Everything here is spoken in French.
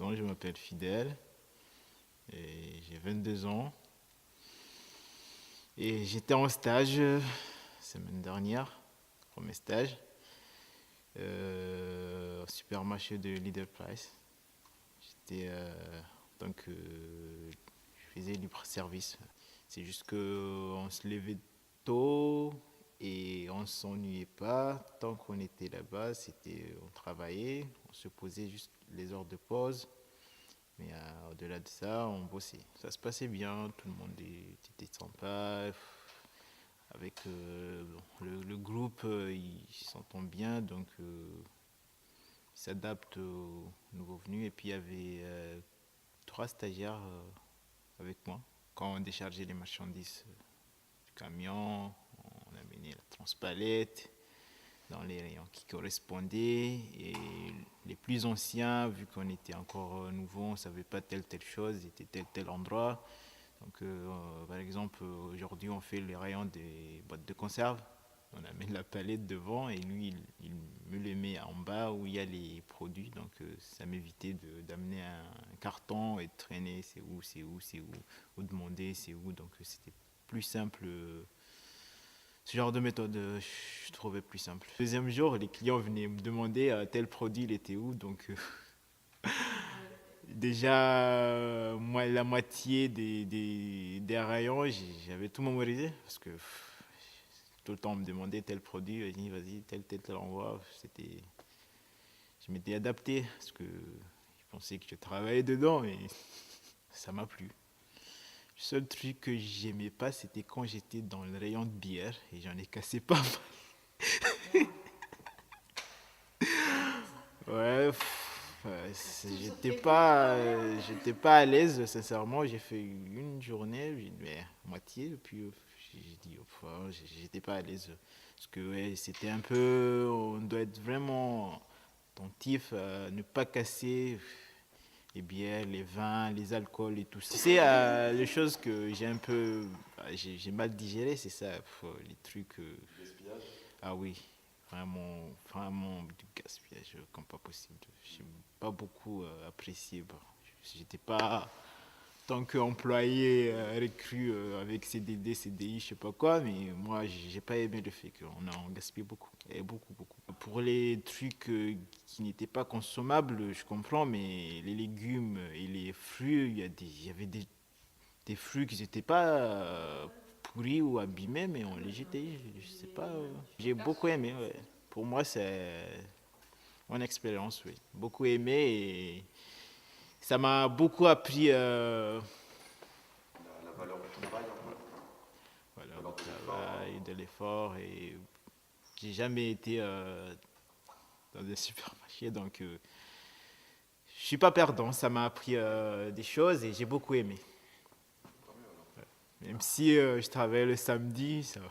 ans, je m'appelle Fidèle et j'ai 22 ans. Et j'étais en stage semaine dernière, premier stage, au supermarché de Leader Price. J'étais donc je faisais libre service. C'est juste qu'on se levait tôt et on ne s'ennuyait pas. Tant qu'on était là-bas, on travaillait, on se posait juste les heures de pause. Mais au-delà de ça, on bossait. Ça se passait bien, tout le monde était sympa. Avec le groupe, il s'entend bien, donc il s'adapte aux nouveaux venus. Et puis il y avait 3 stagiaires avec moi. Quand on déchargeait les marchandises du camion, on amenait la transpalette dans les rayons qui correspondaient. Et les plus anciens, vu qu'on était encore nouveau, on ne savait pas telle chose, c'était tel endroit. Donc, par exemple, aujourd'hui, on fait les rayons des boîtes de conserve. On amène la palette devant et lui, il me les met en bas où il y a les produits. Donc, ça m'évitait d'amener un carton et de traîner ou demander c'est où. Donc, c'était plus simple. Ce genre de méthode, je trouvais plus simple. Le deuxième jour, les clients venaient me demander tel produit, il était où. Donc, déjà, moi, la moitié des rayons, j'avais tout mémorisé parce que tout le temps on me demandait tel produit, vas-y, tel envoi. Je m'étais adapté parce que je pensais que je travaillais dedans et ça m'a plu. Le seul truc que j'aimais pas, c'était quand j'étais dans le rayon de bière et j'en ai cassé pas mal. Ouais, j'étais pas à l'aise, sincèrement. J'ai fait une journée, mais moitié, puis j'ai dit, j'étais pas à l'aise. Parce que ouais, c'était un peu, on doit être vraiment attentif à ne pas casser les bières, les vins, les alcools et tout ça. C'est les choses que j'ai un peu, j'ai mal digéré, c'est ça, les trucs. Ah oui, vraiment du gaspillage comme pas possible. J'ai pas beaucoup apprécié. Bon, j'étais pas tant qu'employé recru avec CDD, CDI, je sais pas quoi, mais moi j'ai pas aimé le fait qu'on en gaspille beaucoup. Et beaucoup, beaucoup. Pour les trucs qui n'étaient pas consommables, je comprends, mais les légumes et les fruits, il y avait des fruits qui n'étaient pas pourris ou abîmés, mais on les jetait. Je sais pas. J'ai beaucoup aimé. Ouais. Pour moi, c'est mon expérience. Oui. Beaucoup aimé et ça m'a beaucoup appris. La valeur du travail, un peu. Voilà, La le valeur de l'effort. travail, de l'effort et j'ai jamais été dans un supermarché, donc je suis pas perdant. Ça m'a appris des choses et j'ai beaucoup aimé. Tant mieux alors. Même si je travaille le samedi, ça va.